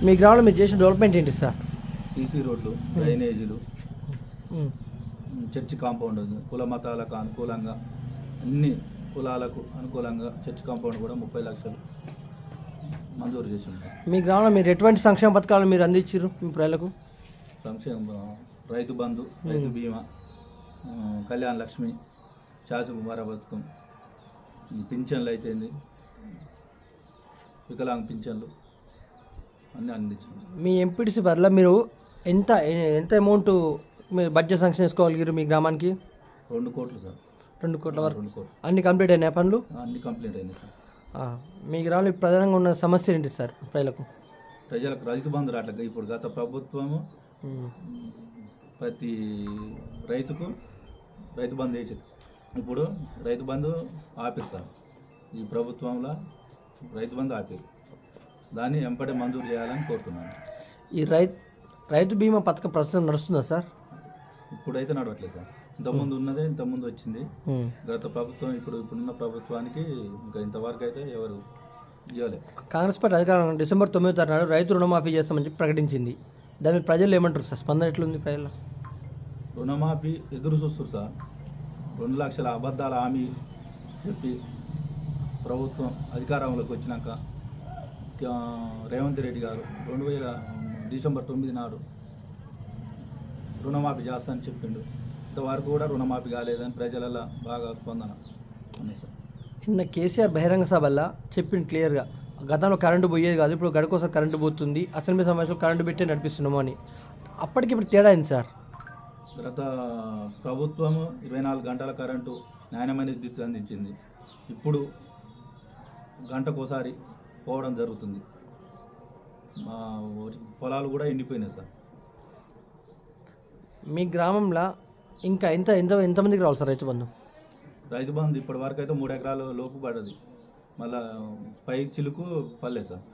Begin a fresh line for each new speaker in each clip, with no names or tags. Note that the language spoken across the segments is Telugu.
మీ గ్రామంలో మీరు చేసిన డెవలప్మెంట్ ఏంటి సార్?
సీసీ రోడ్లు, డ్రైనేజీలు, చర్చి కాంపౌండ్ ఉంది. కుల మతాలకు అనుకూలంగా అన్ని కులాలకు అనుకూలంగా చర్చి కాంపౌండ్ కూడా 30 లక్షలు మంజూరు చేసి ఉంటాం.
మీ గ్రామంలో మీరు ఎటువంటి సంక్షేమ పథకాలు మీరు అందించారు మీ ప్రజలకు?
సంక్షేమ రైతు బంధు, రైతు బీమా, కళ్యాణ లక్ష్మి, శాసు కుమార పథకం, పింఛన్లు అయితేంది, వికలాంగ పింఛన్లు అన్నీ అందించాం.
మీ ఎంపీటీసీ పరిధిలో మీరు ఎంత ఎంత అమౌంట్ మీరు బడ్జెట్ శాంక్షన్ చేసుకోగలిగారు మీ గ్రామానికి?
2 కోట్లు సార్.
2 కోట్ల వరకు
2 కోట్లు
అన్ని కంప్లీట్ అయినాయి పనులు?
అన్ని కంప్లీట్ అయింది సార్.
మీ గ్రామంలో ప్రధానంగా ఉన్న సమస్య ఏంటి సార్ ప్రజలకు?
ప్రజలకు రైతు బంధు రావట్లేదు. ఇప్పుడు గత ప్రభుత్వము ప్రతి రైతుకు రైతు బంధు వేసేది. ఇప్పుడు రైతు బంధు ఆపారు సార్. ఈ ప్రభుత్వంలో రైతు బంధు ఆపారు. దాన్ని ఎంపటే మంజూరు చేయాలని కోరుతున్నాను.
ఈ రైతు బీమా పథకం ప్రస్తుతం నడుస్తుందా సార్?
ఇప్పుడైతే నడవట్లేదు సార్. ఇంతకుముందు ఉన్నదే ఇంతకుముందు వచ్చింది. గత ప్రభుత్వం ఇప్పుడున్న ప్రభుత్వానికి ఇంకా ఇంతవరకు అయితే ఎవరు ఇవ్వలేదు.
కాంగ్రెస్ పార్టీ అధికారం డిసెంబర్ 9వ నాడు రైతు రుణమాఫీ చేస్తామని చెప్పి ప్రకటించింది. దాని ప్రజలు ఏమంటారు సార్? స్పందన ఎట్లుంది ప్రజలు?
రుణమాఫీ ఎదురు చూస్తారు సార్. 2 లక్షల అబద్ధాల హామీ చెప్పి ప్రభుత్వం అధికారంలోకి వచ్చినాక రేవంత్ రెడ్డి గారు డిసెంబర్ 9 నాడు రుణమాఫీ చేస్తానని చెప్పిండు. ఇంతవరకు కూడా రుణమాఫీ కాలేదని ప్రజలలో బాగా స్పందన ఉంది సార్.
నిన్న కేసీఆర్ బహిరంగ సభల్లో చెప్పింది క్లియర్గా, గతంలో కరెంటు పోయేది కాదు, ఇప్పుడు గడికోసం కరెంటు పోతుంది, అసెంబ్లీ సమావేశంలో కరెంటు పెట్టే నడిపిస్తున్నాము అని. అప్పటికి ఇప్పుడు తేడా అయింది సార్.
గత ప్రభుత్వము 24 గంటల కరెంటు నాణ్యమైన విద్యుత్ అందించింది. ఇప్పుడు గంటకోసారి పోవడం జరుగుతుంది. మా పొలాలు కూడా ఎండిపోయినాయి సార్.
మీ గ్రామంలో ఇంకా ఎంతమందికి రావాలి సార్ రైతు బంధు?
రైతు బంధు ఇప్పటి వరకు అయితే 3 ఎకరాల లోపు పడ్డది. మళ్ళా పై చిలుకు పర్లేదు సార్.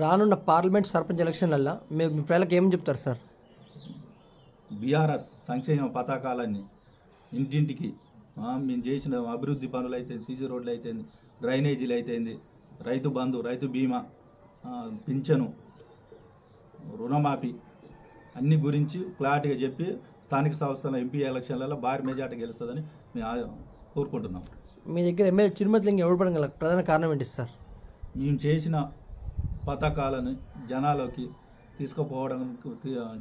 రానున్న పార్లమెంట్ సర్పంచ్ ఎలక్షన్లల్లో మీరు మీ ప్రజలకు ఏమని చెప్తారు సార్?
బీఆర్ఎస్ సంక్షేమ పథకాలన్నీ ఇంటింటికి మేము చేసిన అభివృద్ధి పనులు అయితే, సీసీ రోడ్లు అయితే, డ్రైనేజీలు అయితేంది, రైతు బంధు, రైతు బీమా, పింఛను, రుణమాఫీ అన్ని గురించి క్లారిటీగా చెప్పి స్థానిక సంస్థల ఎంపీ ఎలక్షన్లలో భారీ మెజార్టీ గెలుస్తుందని మేము కోరుకుంటున్నాం.
మీ దగ్గర ఎమ్మెల్యే చిరుమతిలింగ ఎవరు గల ప్రధాన కారణం ఏంటి సార్?
మేము చేసిన పథకాలను జనాలకి తీసుకుపోవడం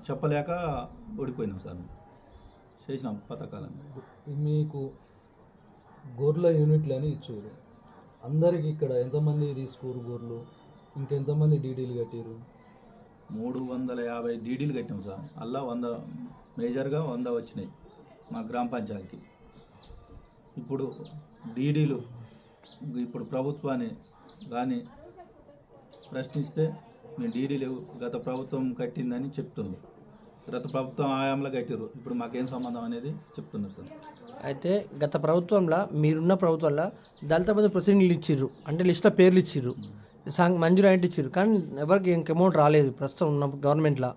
చెప్పలేక ఓడిపోయినాం సార్. చేసిన పథకాలను
మీకు గొర్రెల యూనిట్లు అని ఇచ్చారు. అందరికి ఇక్కడ ఎంతమంది తీసుకోరు గొర్రెలు? ఇంకెంతమంది డీడీలు కట్టారు?
350 డీడీలు కట్టాం సార్. అలా 100 మేజర్గా 100 వచ్చినాయి మా గ్రామ పంచాయతీకి. ఇప్పుడు డీడీలు ఇప్పుడు ప్రభుత్వాన్ని కానీ ప్రశ్నిస్తే మేము డీడీలు గత ప్రభుత్వం కట్టిందని చెప్తున్నారు. గత ప్రభుత్వం ఆయాంలో కట్టారు, ఇప్పుడు మాకేం సంబంధం అనేది చెప్తున్నారు సార్.
అయితే గత ప్రభుత్వంలో మీరున్న ప్రభుత్వంలో దళిత బంధు ప్రొసీడింగ్లు ఇచ్చిర్రు, అంటే లిస్టులో పేర్లు ఇచ్చిర్రు, మంజూరు అంటే ఇచ్చిర్రు, కానీ ఎవరికి ఇంక అమౌంట్ రాలేదు ప్రస్తుతం ఉన్న గవర్నమెంట్లో.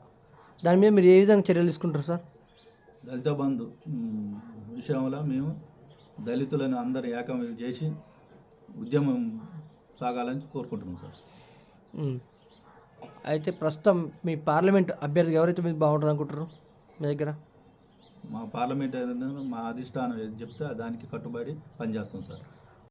దాని మీద మీరు ఏ విధంగా చర్యలు తీసుకుంటారు సార్?
దళిత బంధు విషయంలో మేము దళితులను అందరు ఏకం చేసి ఉద్యమం సాగాలని కోరుకుంటున్నాం సార్.
అయితే ప్రస్తుతం మీ పార్లమెంట్ అభ్యర్థి ఎవరైతే మీకు బాగుంటుంది అనుకుంటారు మీ దగ్గర?
మా పార్లమెంట్ మా అధిష్టానం ఏది చెప్తే దానికి కట్టుబడి పనిచేస్తాం సార్.